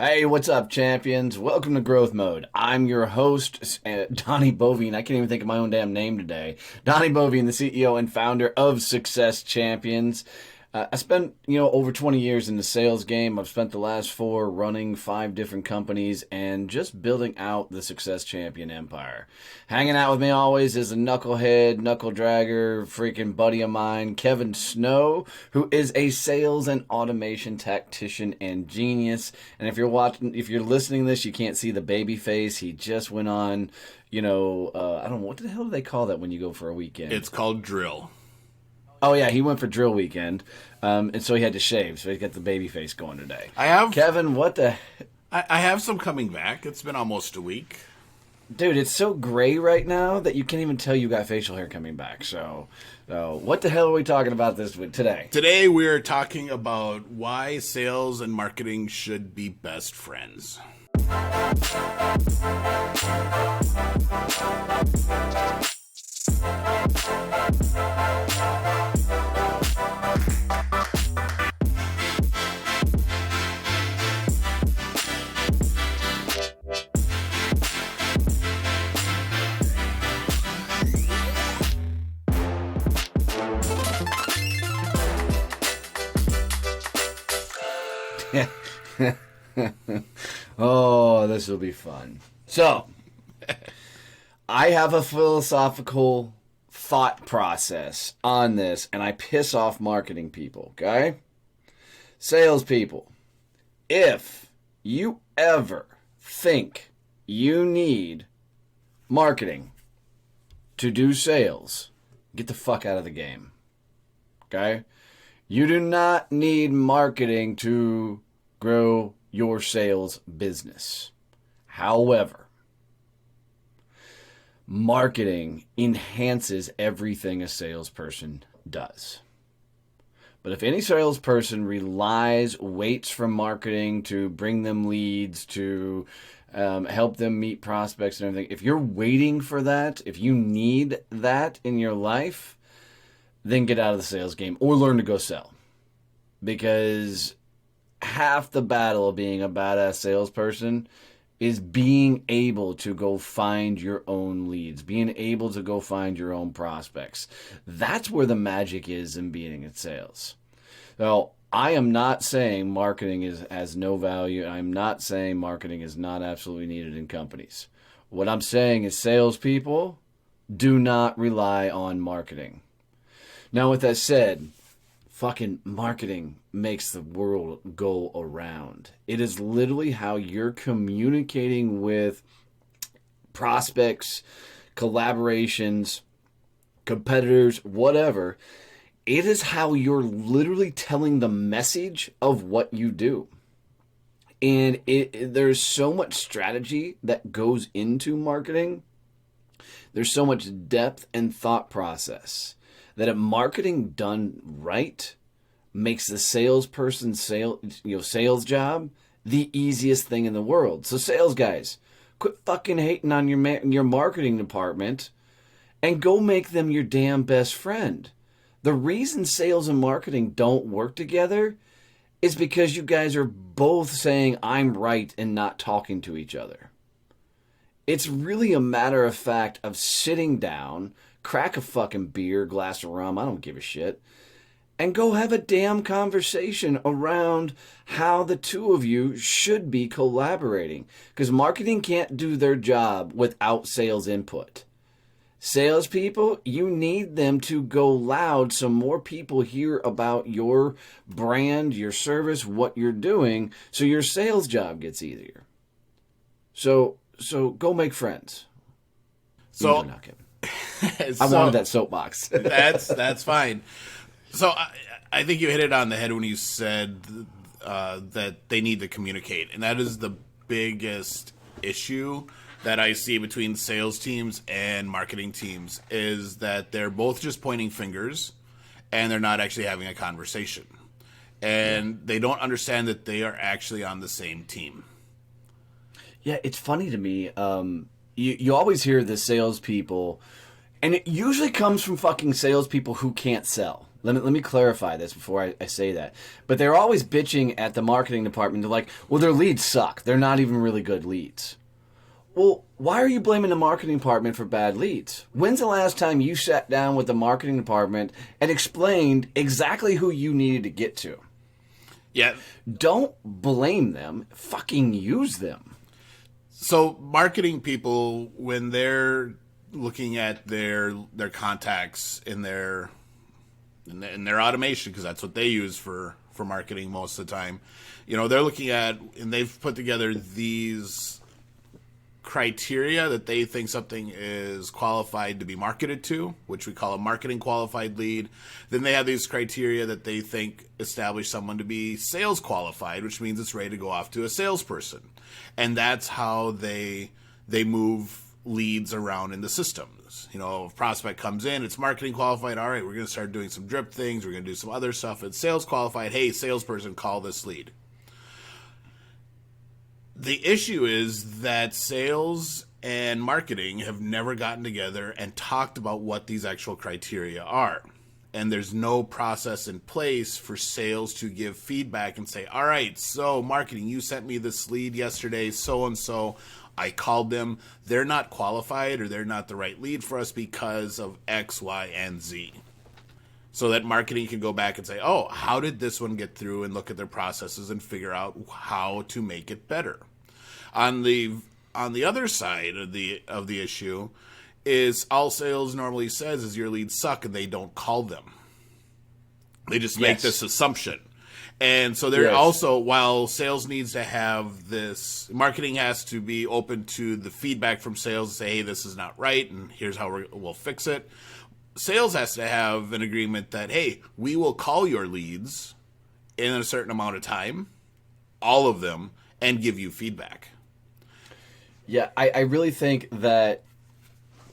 Hey, what's up, champions? Welcome to Growth Mode. I'm your host, Donnie Bovine. I can't even think of my own damn name today. Donnie Bovine, the CEO and founder of Success Champions. I spent, over 20 years in the sales game. I've spent the last 4 running 5 different companies and just building out the Success Champion empire. Hanging out with me always is a knucklehead, knuckle dragger, freaking buddy of mine, Kevin Snow, who is a sales and automation tactician and genius. And if you're listening to this, you can't see the baby face. He just went on, I don't know, what the hell do they call that when you go for a weekend? It's called drill. Oh yeah, he went for drill weekend, and so he had to shave. So he got the baby face going today. I have Kevin. What the? I have some coming back. It's been almost a week. Dude, it's so gray right now that you can't even tell you got facial hair coming back. So what the hell are we talking about today? Today we're talking about why sales and marketing should be best friends. Oh, this will be fun. So, I have a philosophical thought process on this, and I piss off marketing people, okay? Salespeople, if you ever think you need marketing to do sales, get the fuck out of the game, okay? You do not need marketing to grow your sales business. However, marketing enhances everything a salesperson does. But if any salesperson waits for marketing to bring them leads, to help them meet prospects and everything, if you're waiting for that, if you need that in your life, then get out of the sales game or learn to go sell. Because half the battle of being a badass salesperson is being able to go find your own leads, being able to go find your own prospects. That's where the magic is in being in sales. Now, I am not saying marketing has no value. I'm not saying marketing is not absolutely needed in companies. What I'm saying is salespeople do not rely on marketing. Now, with that said, fucking marketing makes the world go around. It is literally how you're communicating with prospects, collaborations, competitors, whatever. It is how you're literally telling the message of what you do. And there's so much strategy that goes into marketing. There's so much depth and thought process that if marketing done right makes the salesperson's sales job the easiest thing in the world. So sales guys, quit fucking hating on your marketing department and go make them your damn best friend. The reason sales and marketing don't work together is because you guys are both saying I'm right and not talking to each other. It's really a matter of fact of sitting down, crack a fucking beer, glass of rum, I don't give a shit, and go have a damn conversation around how the two of you should be collaborating. Because marketing can't do their job without sales input. Salespeople, you need them to go loud so more people hear about your brand, your service, what you're doing, so your sales job gets easier. So go make friends. So, I wanted that soapbox. that's fine. So I think you hit it on the head when you said that they need to communicate, and that is the biggest issue that I see between sales teams and marketing teams, is that they're both just pointing fingers and they're not actually having a conversation. And they don't understand that they are actually on the same team. Yeah, it's funny to me. You always hear the salespeople, and it usually comes from fucking salespeople who can't sell. Let me clarify this before I say that. But they're always bitching at the marketing department. They're like, well, their leads suck. They're not even really good leads. Well, why are you blaming the marketing department for bad leads? When's the last time you sat down with the marketing department and explained exactly who you needed to get to? Yeah. Don't blame them. Fucking use them. So marketing people, when they're looking at their contacts in their automation, because that's what they use for marketing most of the time, they're looking at, and they've put together these criteria that they think something is qualified to be marketed to, which we call a marketing qualified lead. Then they have these criteria that they think establish someone to be sales qualified, which means it's ready to go off to a salesperson. And that's how they move leads around in the systems. If a prospect comes in, it's marketing qualified. All right, we're going to start doing some drip things. We're going to do some other stuff. It's sales qualified. Hey, salesperson, call this lead. The issue is that sales and marketing have never gotten together and talked about what these actual criteria are. And there's no process in place for sales to give feedback and say, all right, so marketing, you sent me this lead yesterday, so-and-so. I called them. They're not qualified or they're not the right lead for us because of X, Y, and Z. So that marketing can go back and say, oh, how did this one get through, and look at their processes and figure out how to make it better. On the other side of the issue is all sales normally says is your leads suck and they don't call them. They just make this assumption. And so they're also, while sales needs to have this, marketing has to be open to the feedback from sales and say, hey, this is not right and here's how we'll fix it. Sales has to have an agreement that, hey, we will call your leads in a certain amount of time, all of them, and give you feedback. Yeah, I really think that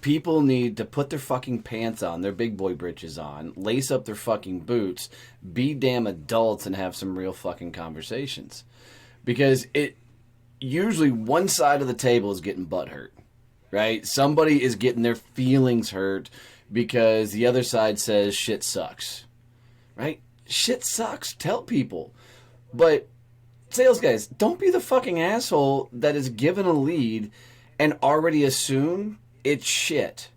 people need to put their fucking pants on, their big boy britches on, lace up their fucking boots, be damn adults, and have some real fucking conversations. Because it usually one side of the table is getting butt hurt, right? Somebody is getting their feelings hurt because the other side says shit sucks, right? Shit sucks. Tell people. But sales guys, don't be the fucking asshole that is given a lead and already assume it's shit.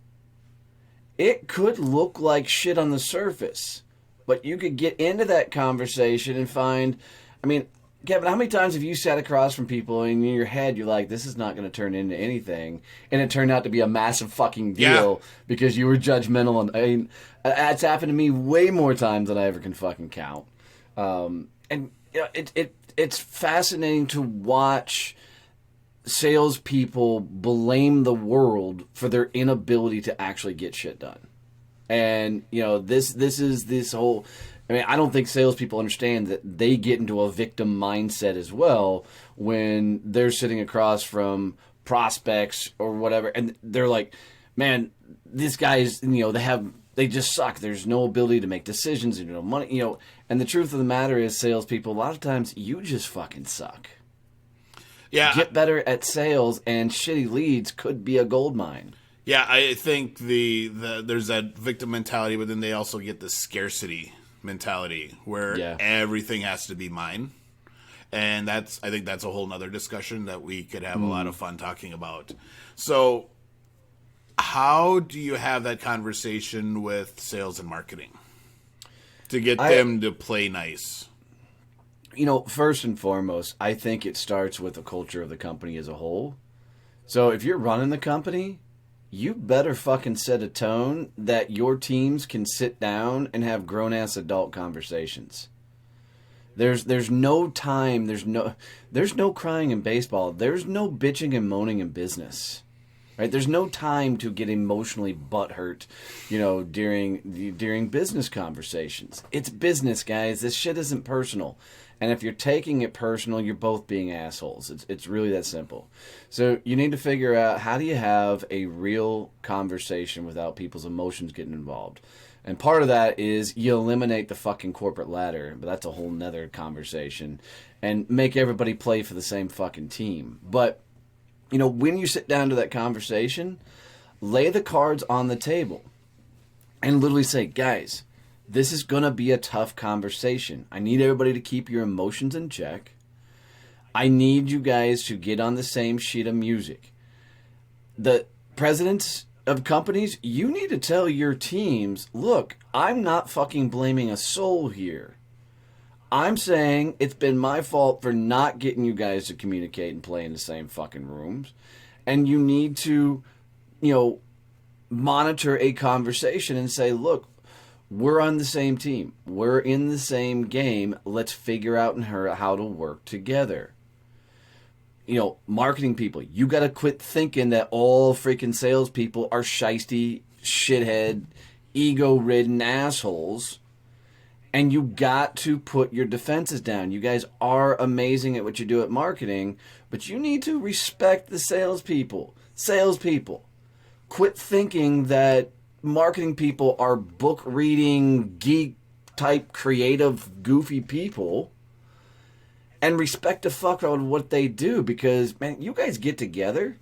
It could look like shit on the surface, but you could get into that conversation and find, I mean, Kevin, how many times have you sat across from people and in your head you're like, this is not going to turn into anything, and it turned out to be a massive fucking deal because you were judgmental? And I mean, it's happened to me way more times than I ever can fucking count. And you know, it's fascinating to watch salespeople blame the world for their inability to actually get shit done. And you know, this is this whole. I mean, I don't think salespeople understand that they get into a victim mindset as well when they're sitting across from prospects or whatever, and they're like, "Man, this guy's, you know, they just suck. There's no ability to make decisions, and no money, you know." And the truth of the matter is, salespeople, a lot of times you just fucking suck. Yeah, get better at sales, and shitty leads could be a gold mine. Yeah, I think there's that victim mentality, but then they also get the scarcity mentality where everything has to be mine. And I think that's a whole nother discussion that we could have a lot of fun talking about. So how do you have that conversation with sales and marketing to get them to play nice? You know, first and foremost, I think it starts with the culture of the company as a whole. So if you're running the company, you better fucking set a tone that your teams can sit down and have grown-ass adult conversations. There's no time, there's no crying in baseball. There's no bitching and moaning in business. Right? There's no time to get emotionally butthurt, you know, during business conversations. It's business, guys. This shit isn't personal. And if you're taking it personal, you're both being assholes. It's really that simple. So you need to figure out, how do you have a real conversation without people's emotions getting involved? And part of that is you eliminate the fucking corporate ladder, but that's a whole nother conversation, and make everybody play for the same fucking team. But, you know, when you sit down to that conversation, lay the cards on the table and literally say, guys, This is going to be a tough conversation. I need everybody to keep your emotions in check. I need you guys to get on the same sheet of music. The presidents of companies, you need to tell your teams, look, I'm not fucking blaming a soul here. I'm saying it's been my fault for not getting you guys to communicate and play in the same fucking rooms. And you need to, monitor a conversation and say, look, we're on the same team. We're in the same game. Let's figure out how to work together. Marketing people, you got to quit thinking that all freaking salespeople are shisty, shithead, ego-ridden assholes. And you got to put your defenses down. You guys are amazing at what you do at marketing, but you need to respect the salespeople. Salespeople, quit thinking that marketing people are book-reading, geek-type, creative, goofy people. And respect the fuck out of what they do, because, man, you guys get together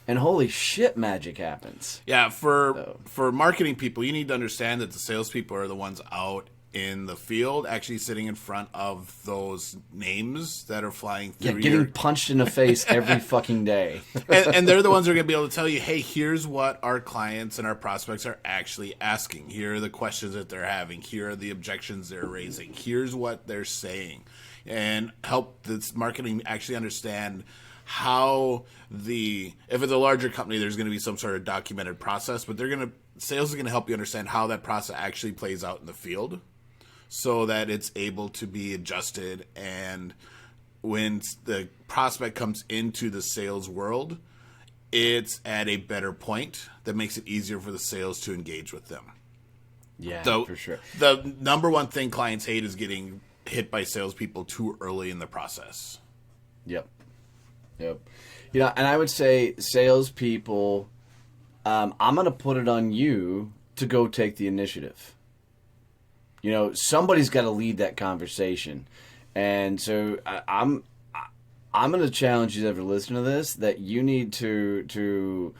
and holy shit, magic happens. Yeah, for marketing people, you need to understand that the salespeople are the ones out in the field, actually sitting in front of those names that are flying through. Yeah, getting punched in the face every fucking day. and they're the ones who are going to be able to tell you, hey, here's what our clients and our prospects are actually asking. Here are the questions that they're having. Here are the objections they're raising. Here's what they're saying. And help this marketing actually understand how if it's a larger company, there's going to be some sort of documented process, but sales is going to help you understand how that process actually plays out in the field so that it's able to be adjusted. And when the prospect comes into the sales world, it's at a better point that makes it easier for the sales to engage with them. Yeah, so for sure. The number one thing clients hate is getting hit by salespeople too early in the process. Yep. And I would say salespeople, I'm going to put it on you to go take the initiative. Somebody's got to lead that conversation. And so I'm going to challenge you that ever listen to this, that you need to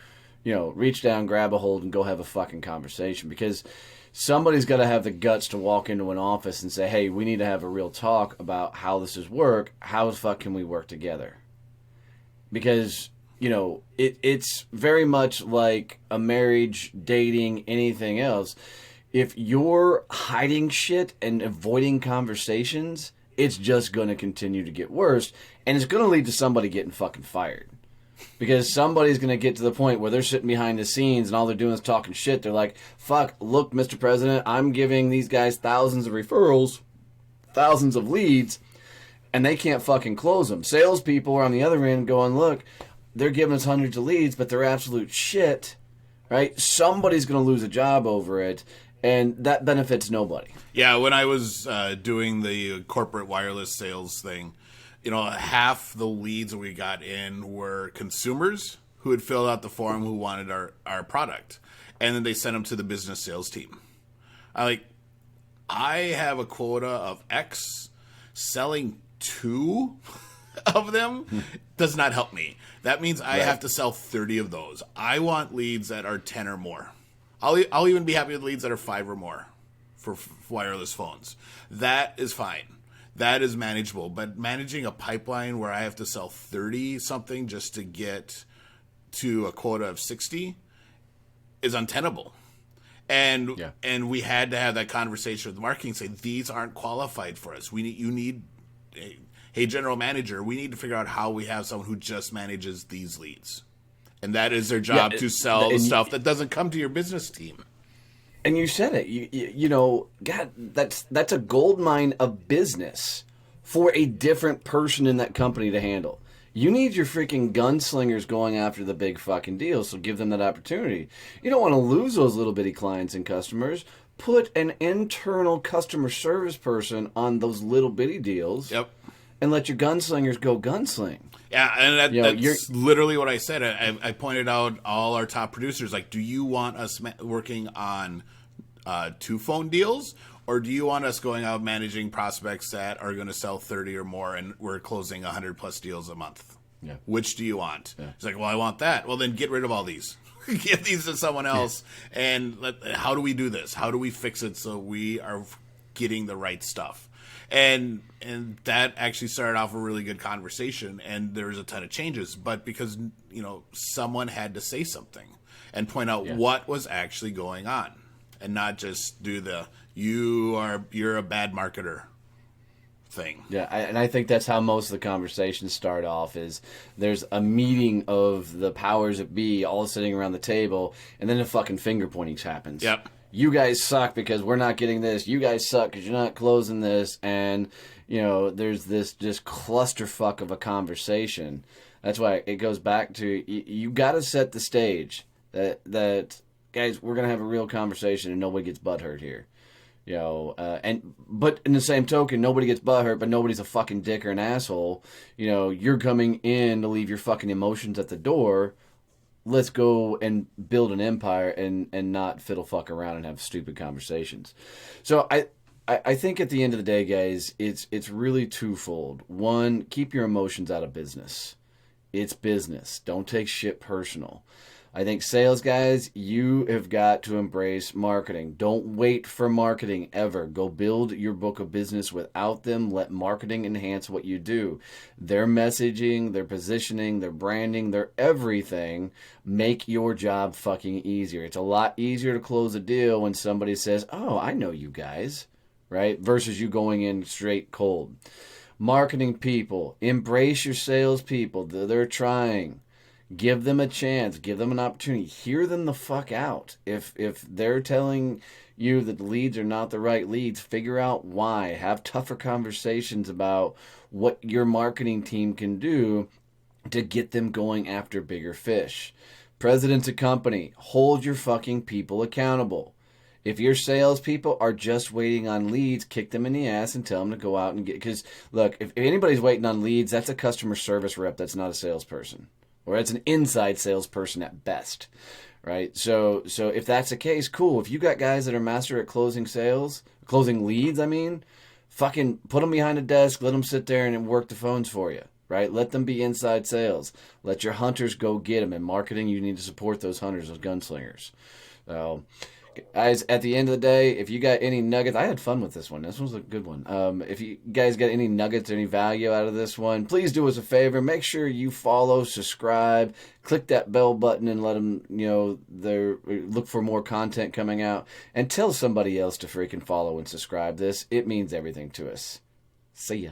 reach down, grab a hold, and go have a fucking conversation, because somebody's got to have the guts to walk into an office and say, hey, we need to have a real talk about how this is work. How the fuck can we work together? Because, it's very much like a marriage, dating, anything else. If you're hiding shit and avoiding conversations, it's just going to continue to get worse. And it's going to lead to somebody getting fucking fired. Because somebody's going to get to the point where they're sitting behind the scenes and all they're doing is talking shit. They're like, fuck, look, Mr. President, I'm giving these guys thousands of referrals, thousands of leads, and they can't fucking close them. Salespeople are on the other end going, look, they're giving us hundreds of leads, but they're absolute shit, right? Somebody's going to lose a job over it, and that benefits nobody. Yeah, when I was doing the corporate wireless sales thing, half the leads that we got in were consumers who had filled out the form who wanted our product. And then they sent them to the business sales team. I have a quota of X. Selling 2 of them does not help me. That means I have to sell 30 of those. I want leads that are 10 or more. I'll even be happy with leads that are 5 or more for wireless phones. That is fine. That is manageable. But managing a pipeline where I have to sell 30 something just to get to a quota of 60 is untenable. And we had to have that conversation with the marketing, say these aren't qualified for us. You need hey, general manager, we need to figure out how we have someone who just manages these leads. And that is their job, to sell stuff that doesn't come to your business team. And you said it. God, that's a gold mine of business for a different person in that company to handle. You need your freaking gunslingers going after the big fucking deals, so give them that opportunity. You don't want to lose those little bitty clients and customers. Put an internal customer service person on those little bitty deals. Yep. And let your gunslingers go gunsling. Yeah, and that's literally what I said. I pointed out all our top producers, like, do you want us working on 2 phone deals, or do you want us going out managing prospects that are going to sell 30 or more and we're closing 100 plus deals a month? Yeah. Which do you want? Yeah. He's like, well, I want that. Well, then get rid of all these. Give these to someone else. And how do we do this? How do we fix it so we are getting the right stuff? And that actually started off a really good conversation, and there was a ton of changes. But because, someone had to say something and point out what was actually going on, and not just do the you're a bad marketer thing. Yeah, and I think that's how most of the conversations start off. Is there's a meeting of the powers that be all sitting around the table, and then the fucking finger pointing happens. Yep. You guys suck because we're not getting this. You guys suck because you're not closing this. And, there's this just clusterfuck of a conversation. That's why it goes back to you got to set the stage that guys, we're going to have a real conversation and nobody gets butthurt here. But in the same token, nobody gets butthurt, but nobody's a fucking dick or an asshole. You're coming in to leave your fucking emotions at the door. Let's go and build an empire and not fiddle fuck around and have stupid conversations. So I think at the end of the day, guys, it's really twofold. One, keep your emotions out of business. It's business. Don't take shit personal. I think sales guys, you have got to embrace marketing. Don't wait for marketing ever. Go build your book of business without them. Let marketing enhance what you do. Their messaging, their positioning, their branding, their everything make your job fucking easier. It's a lot easier to close a deal when somebody says, "Oh, I know you guys," right? Versus you going in straight cold. Marketing people, embrace your sales people. They're trying. Give them a chance. Give them an opportunity. Hear them the fuck out. If they're telling you that the leads are not the right leads, figure out why. Have tougher conversations about what your marketing team can do to get them going after bigger fish. Presidents of company, hold your fucking people accountable. If your salespeople are just waiting on leads, kick them in the ass and tell them to go out and get... Because, look, if anybody's waiting on leads, that's a customer service rep. That's not a salesperson. Or it's an inside salesperson at best, right? So if that's the case, cool. If you got guys that are master at closing leads, fucking put them behind a desk, let them sit there and work the phones for you, right? Let them be inside sales. Let your hunters go get them. In marketing, you need to support those hunters, those gunslingers. So, guys, at the end of the day, if you got any nuggets, I had fun with this one. This was a good one. If you guys got any nuggets or any value out of this one, please do us a favor. Make sure you follow, subscribe, click that bell button, and let them, look for more content coming out. And tell somebody else to freaking follow and subscribe this. It means everything to us. See ya.